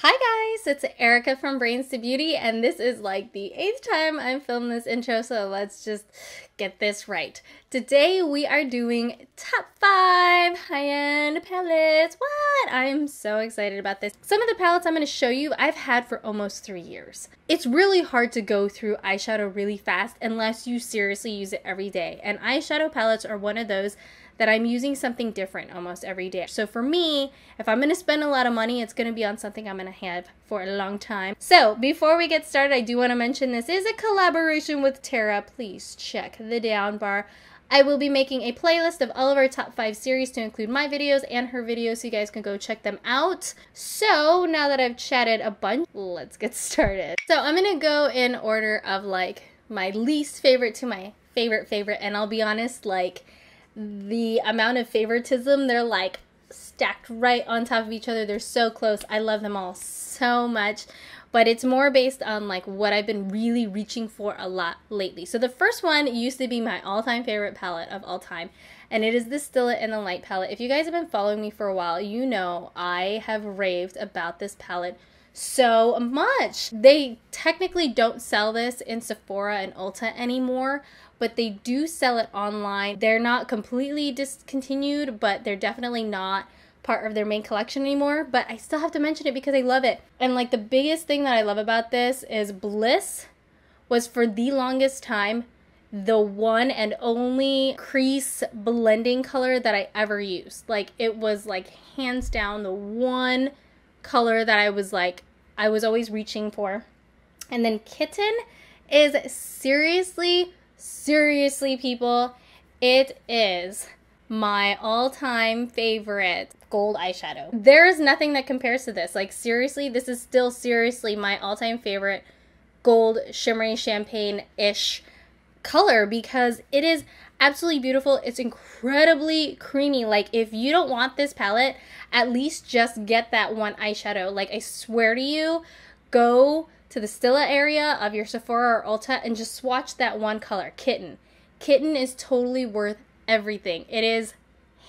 Hi guys, it's Erica from Brains to Beauty, and this is like the 8th time I've filmed this intro, so let's just get this right. Today we are doing top 5 high-end palettes. What? I'm so excited about this. Some of the palettes I'm going to show you I've had for almost 3 years. It's really hard to go through eyeshadow really fast unless you seriously use it every day, and eyeshadow palettes are one of those that I'm using something different almost every day. So for me, if I'm gonna spend a lot of money, it's gonna be on something I'm gonna have for a long time. So before we get started, I do wanna mention this is a collaboration with Tara. Please check the down bar. I will be making a playlist of all of our top 5 series to include my videos and her videos, so you guys can go check them out. So now that I've chatted a bunch, let's get started. So I'm gonna go in order of like my least favorite to my favorite, and I'll be honest, like, the amount of favoritism, they're like stacked right on top of each other. They're so close. I love them all so much, but it's more based on like what I've been really reaching for a lot lately. So the first one used to be my all-time favorite palette of all time, and it is the Stila in the Light palette. If you guys have been following me for a while, you know I have raved about this palette so much. They technically don't sell this in Sephora and Ulta anymore, but they do sell it online. They're not completely discontinued, but they're definitely not part of their main collection anymore. But I still have to mention it because I love it. And like the biggest thing that I love about this is Bliss was for the longest time the one and only crease blending color that I ever used. Like it was like hands down the one color that I was always reaching for. And then Kitten is seriously people, it is my all-time favorite gold eyeshadow. There is nothing that compares to this. Like seriously, this is still seriously my all-time favorite gold shimmery champagne-ish color because it is absolutely beautiful. It's incredibly creamy. Like if you don't want this palette, at least just get that one eyeshadow. Like I swear to you, go to the Stila area of your Sephora or Ulta and just swatch that one color, Kitten. Kitten is totally worth everything. It is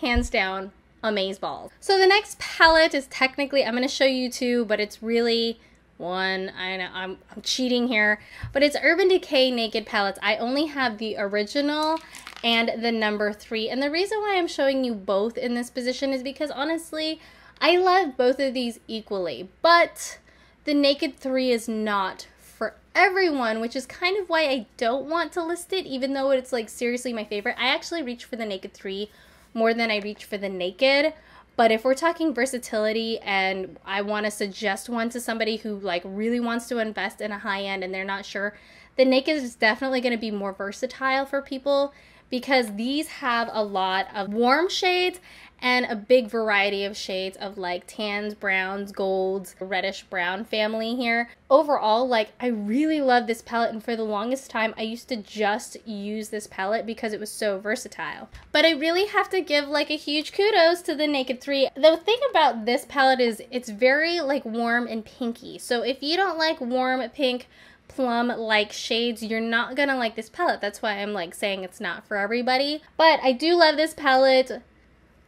hands down amazeballs. So the next palette is technically, I'm going to show you two, but it's really one. I know I'm cheating here, but it's Urban Decay Naked palettes. I only have the original and the number 3, and the reason why I'm showing you both in this position is because honestly, I love both of these equally, but the Naked 3 is not for everyone, which is kind of why I don't want to list it, even though it's like seriously my favorite. I actually reach for the Naked 3 more than I reach for the Naked, but if we're talking versatility and I want to suggest one to somebody who like really wants to invest in a high-end and they're not sure, the Naked is definitely going to be more versatile for people because these have a lot of warm shades and a big variety of shades of like tans, browns, golds, reddish brown family here. Overall, like I really love this palette, and for the longest time I used to just use this palette because it was so versatile. But I really have to give like a huge kudos to the Naked 3. The thing about this palette is it's very like warm and pinky. So if you don't like warm pink plum like shades, you're not gonna like this palette. That's why I'm like saying it's not for everybody. But I do love this palette.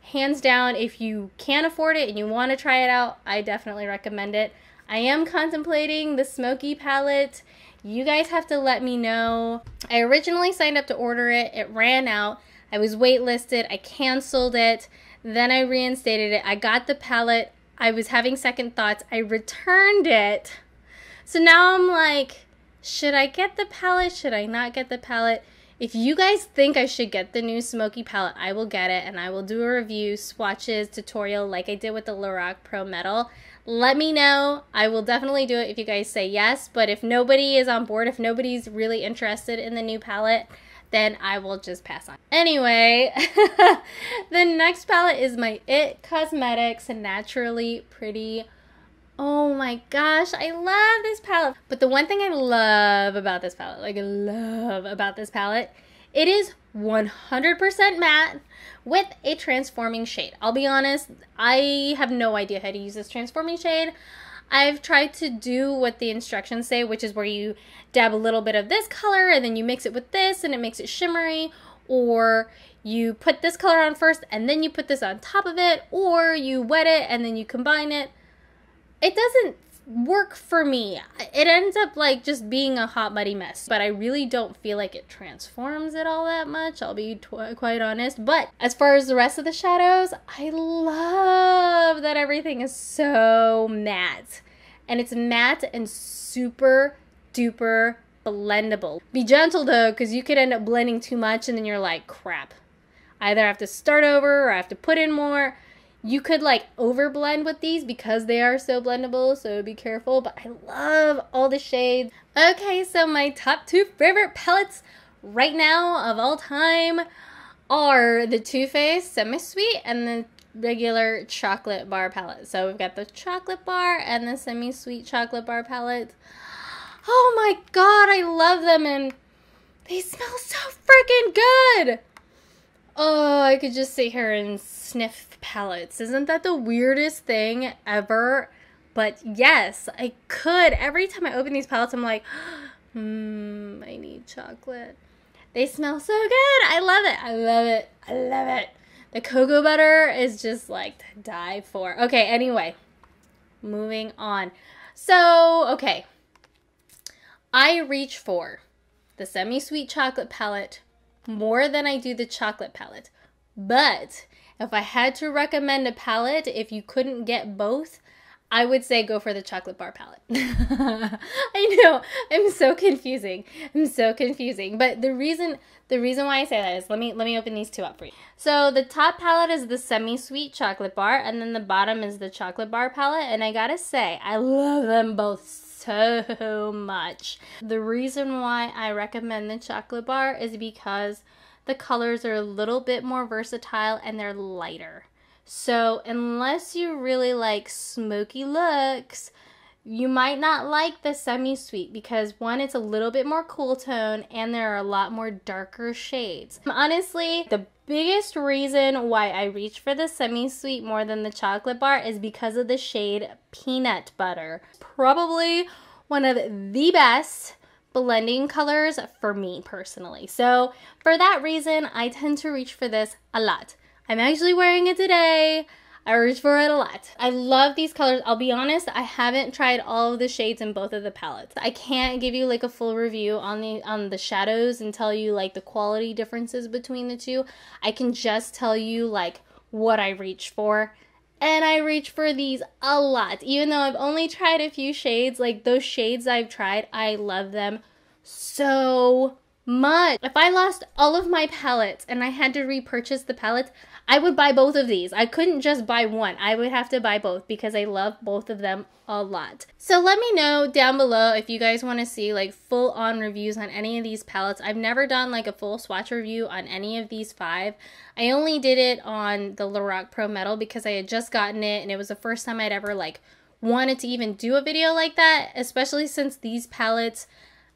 Hands down, if you can't afford it and you want to try it out, I definitely recommend it. I am contemplating the Smoky palette. You guys have to let me know. I originally signed up to order it. It ran out. I was waitlisted. I canceled it. Then I reinstated it. I got the palette. I was having second thoughts. I returned it. So now I'm like, should I get the palette? Should I not get the palette? If you guys think I should get the new Smoky palette, I will get it, and I will do a review, swatches, tutorial like I did with the Lorac Pro Metal. Let me know. I will definitely do it if you guys say yes, but if nobody is on board, if nobody's really interested in the new palette, then I will just pass on. Anyway, the next palette is my IT Cosmetics Naturally Pretty. Oh my gosh, I love this palette. But the one thing I love about this palette, it is 100% matte with a transforming shade. I'll be honest, I have no idea how to use this transforming shade. I've tried to do what the instructions say, which is where you dab a little bit of this color and then you mix it with this and it makes it shimmery, or you put this color on first and then you put this on top of it, or you wet it and then you combine it. It doesn't work for me. It ends up like just being a hot muddy mess, but I really don't feel like it transforms it all that much, I'll be quite honest. But as far as the rest of the shadows, I love that everything is so matte, and it's matte and super duper blendable. Be gentle though, because you could end up blending too much and then you're like, crap, I either have to start over or I have to put in more. You could like over blend with these because they are so blendable, so be careful, but I love all the shades. Okay, so my top 2 favorite palettes right now of all time are the Too Faced Semi-Sweet and the regular chocolate bar palette. So we've got the chocolate bar and the semi-sweet chocolate bar palette. Oh my god, I love them, and they smell so freaking good. Oh, I could just sit here and sniff palettes. Isn't that the weirdest thing ever? But yes, I could. Every time I open these palettes, I'm like, I need chocolate. They smell so good. I love it. I love it. I love it. The cocoa butter is just like to die for. Okay, anyway, moving on. So, okay. I reach for the semi-sweet chocolate palette more than I do the chocolate palette. But if I had to recommend a palette, if you couldn't get both, I would say go for the chocolate bar palette. I know, I'm so confusing. I'm so confusing. But the reason why I say that is, let me open these two up for you. So the top palette is the semi-sweet chocolate bar, and then the bottom is the chocolate bar palette. And I gotta say, I love them both so much. The reason why I recommend the chocolate bar is because the colors are a little bit more versatile and they're lighter. So unless you really like smoky looks, you might not like the semi-sweet because one, it's a little bit more cool tone and there are a lot more darker shades. Honestly, the biggest reason why I reach for the semi-sweet more than the chocolate bar is because of the shade Peanut Butter. Probably one of the best blending colors for me personally. So for that reason, I tend to reach for this a lot. I'm actually wearing it today. I reach for it a lot. I love these colors. I'll be honest, I haven't tried all of the shades in both of the palettes. I can't give you like a full review on the shadows and tell you like the quality differences between the two. I can just tell you like what I reach for. And I reach for these a lot. Even though I've only tried a few shades, like those shades I've tried, I love them so much. If I lost all of my palettes and I had to repurchase the palettes, I would buy both of these. I couldn't just buy one. I would have to buy both because I love both of them a lot. So let me know down below if you guys want to see like full on reviews on any of these palettes. I've never done like a full swatch review on any of these 5. I only did it on the Lorac Pro Metal because I had just gotten it and it was the first time I'd ever like wanted to even do a video like that, especially since these palettes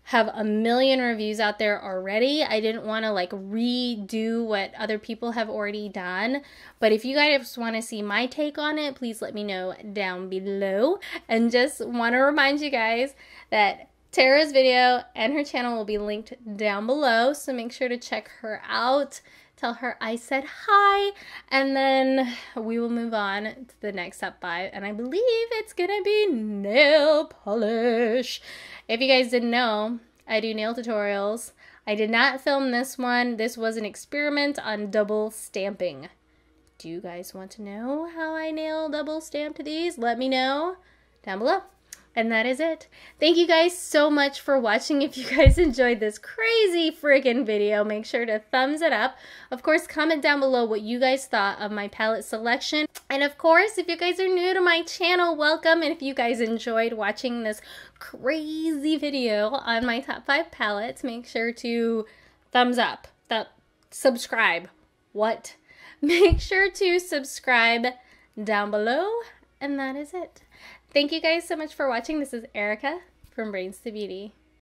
have a million reviews out there already. I didn't want to like redo what other people have already done. But if you guys want to see my take on it, please let me know down below. And just want to remind you guys that Tara's video and her channel will be linked down below. So make sure to check her out. Tell her I said hi. And then we will move on to the next top 5. And I believe it's gonna be nail polish. If you guys didn't know, I do nail tutorials. I did not film this one. This was an experiment on double stamping. Do you guys want to know how I nail double stamped these? Let me know down below. And that is it. Thank you guys so much for watching. If you guys enjoyed this crazy friggin' video, make sure to thumbs it up. Of course, comment down below what you guys thought of my palette selection. And of course, if you guys are new to my channel, welcome. And if you guys enjoyed watching this crazy video on my top 5 palettes, make sure to thumbs up, subscribe. What? Make sure to subscribe down below. And that is it. Thank you guys so much for watching. This is Erica from Brains to Beauty.